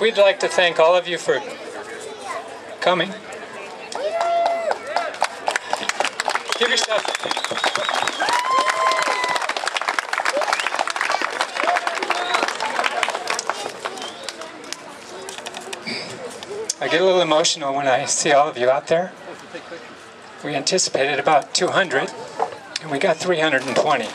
We'd like to thank all of you for coming. Give yourself. I get a little emotional when I see all of you out there. We anticipated about 200, and we got 320.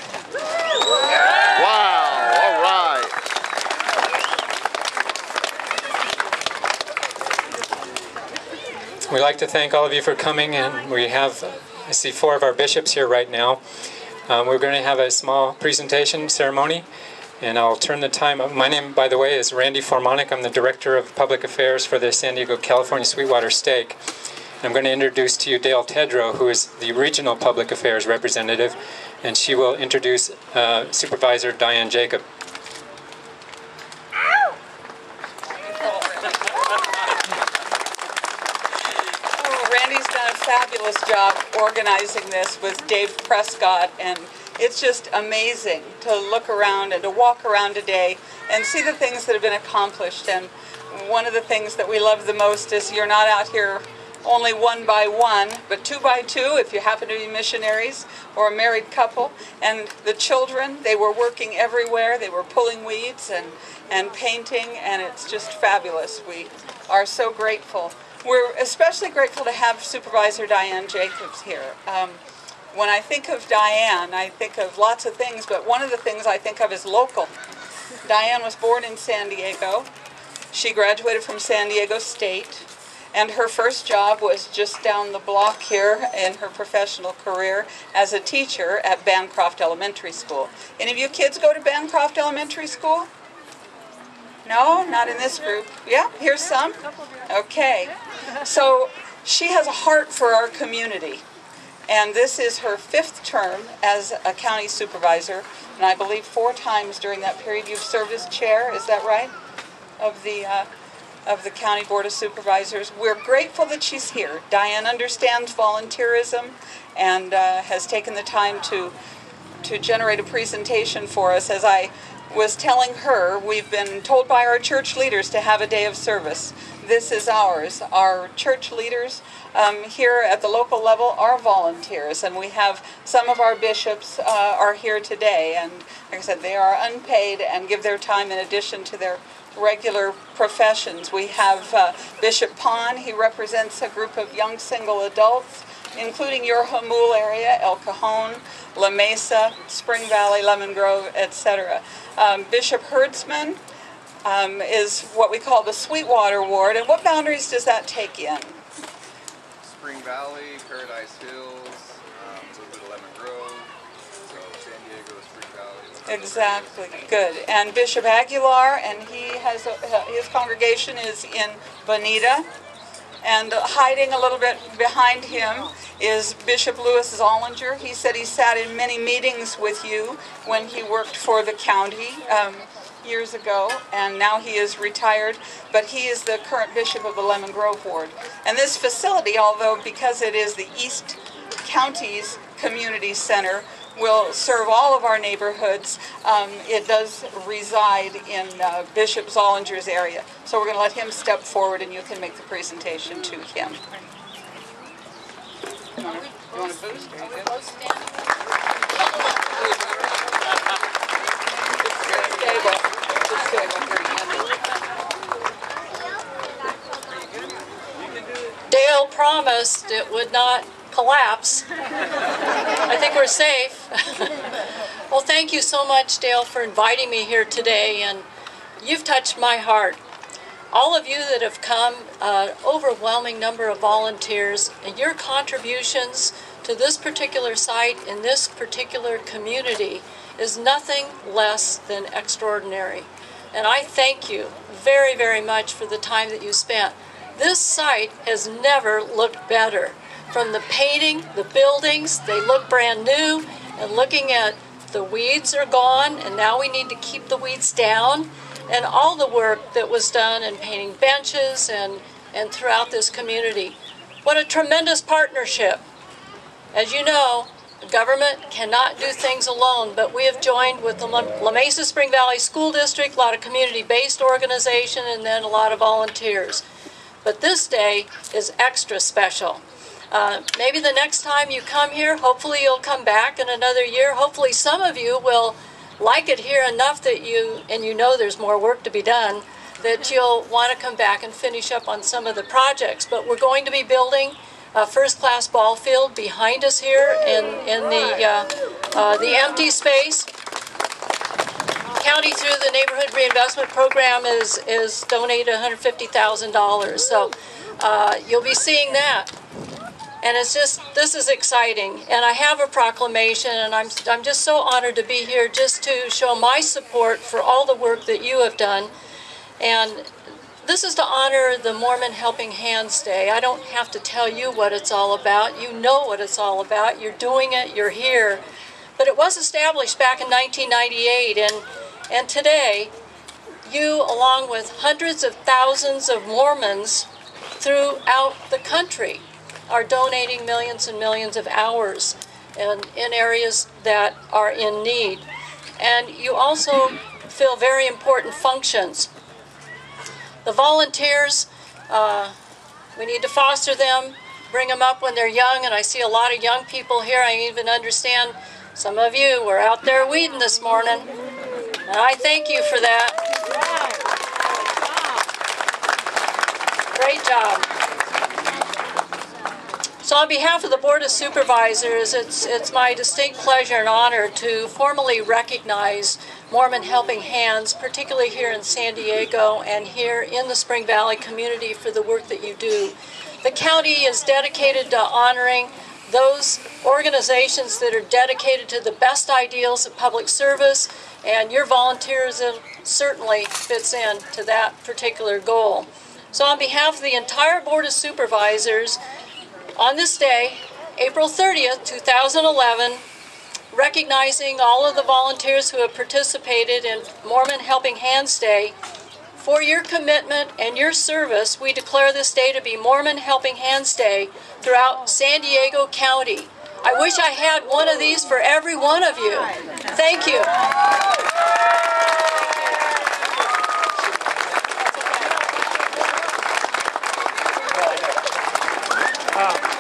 We'd like to thank all of you for coming, and we have, I see 4 of our bishops here right now. We're going to have a small presentation ceremony, and I'll turn the time up. My name, by the way, is Randy Formanek. I'm the Director of Public Affairs for the San Diego, California Sweetwater Stake. I'm going to introduce to you Dale Tedrow, who is the Regional Public Affairs Representative, and she will introduce Supervisor Dianne Jacob. Fabulous job organizing this with Dave Prescott, and it's just amazing to look around and to walk around today and see the things that have been accomplished. And one of the things that we love the most is you're not out here only 1 by 1, but 2 by 2 if you happen to be missionaries or a married couple. And the children, they were working everywhere. They were pulling weeds and painting, and it's just fabulous. We are so grateful. We're especially grateful to have Supervisor Dianne Jacobs here. When I think of Dianne, I think of lots of things, but one of the things I think of is local. Dianne was born in San Diego. She graduated from San Diego State, and her first job was just down the block here in her professional career as a teacher at Bancroft Elementary School. Any of you kids go to Bancroft Elementary School? No, not in this group. Yeah, here's some. Okay. So she has a heart for our community. And this is her 5th term as a county supervisor. And I believe 4 times during that period you've served as chair, is that right? Of the County Board of Supervisors. We're grateful that she's here. Dianne understands volunteerism and has taken the time to generate a presentation for us. As I was telling her, we've been told by our church leaders to have a day of service. This is ours. Our church leaders here at the local level are volunteers, and we have some of our bishops are here today, and like I said, they are unpaid and give their time in addition to their regular professions. We have Bishop Pond. He represents a group of young single adults, including your Hamul area, El Cajon, La Mesa, Spring Valley, Lemon Grove, etc. Bishop Herdsman is what we call the Sweetwater Ward. And what boundaries does that take in? Spring Valley, Paradise Hills, a little bit of Lemon Grove, so San Diego, Spring Valley. Exactly, good. And Bishop Aguilar, and he has his congregation is in Bonita. And hiding a little bit behind him is Bishop Louis Zollinger. He said he sat in many meetings with you when he worked for the county years ago, and now he is retired, but he is the current bishop of the Lemon Grove Ward. And this facility, although because it is the East County's community center, will serve all of our neighborhoods. It does reside in Bishop Zollinger's area. So we're going to let him step forward and you can make the presentation to him. You want to boost? Dale promised it would not collapse. I think we're safe. Well, thank you so much, Dale, for inviting me here today, and you've touched my heart. All of you that have come, an overwhelming number of volunteers, and your contributions to this particular site in this particular community is nothing less than extraordinary. And I thank you very, very much for the time that you spent. This site has never looked better. From the painting, the buildings, they look brand new, and looking at the weeds are gone, and now we need to keep the weeds down, and all the work that was done in painting benches and throughout this community. What a tremendous partnership. As you know, government cannot do things alone, but we have joined with the La Mesa Spring Valley School District, a lot of community-based organization, and then a lot of volunteers. But this day is extra special. Maybe the next time you come here, hopefully you'll come back in another year. Hopefully some of you will like it here enough that you know there's more work to be done, that you'll want to come back and finish up on some of the projects. But we're going to be building a first-class ball field behind us here in the empty space. County, through the Neighborhood Reinvestment Program, is donated $150,000. So you'll be seeing that. And it's just, this is exciting. And I have a proclamation, and I'm just so honored to be here just to show my support for all the work that you have done. And this is to honor the Mormon Helping Hands Day. I don't have to tell you what it's all about. You know what it's all about. You're doing it. You're here. But it was established back in 1998, and today, you, along with hundreds of thousands of Mormons throughout the country, are donating millions and millions of hours in areas that are in need. And you also fill very important functions. The volunteers, we need to foster them, bring them up when they're young, and I see a lot of young people here. I even understand some of you were out there weeding this morning, and I thank you for that. Great job. So on behalf of the Board of Supervisors, it's my distinct pleasure and honor to formally recognize Mormon Helping Hands, particularly here in San Diego and here in the Spring Valley community, for the work that you do. The county is dedicated to honoring those organizations that are dedicated to the best ideals of public service, and your volunteerism certainly fits in to that particular goal. So on behalf of the entire Board of Supervisors, on this day, April 30th, 2011, recognizing all of the volunteers who have participated in Mormon Helping Hands Day, for your commitment and your service, we declare this day to be Mormon Helping Hands Day throughout San Diego County. I wish I had one of these for every one of you. Thank you.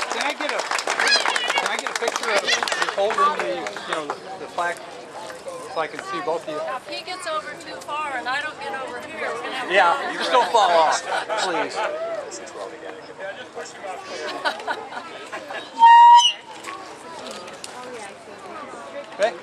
Can I get a picture of you holding the plaque so I can see both of you? If he gets over too far and I don't get over here, we're gonna have Yeah, you just don't fall off, please. Okay.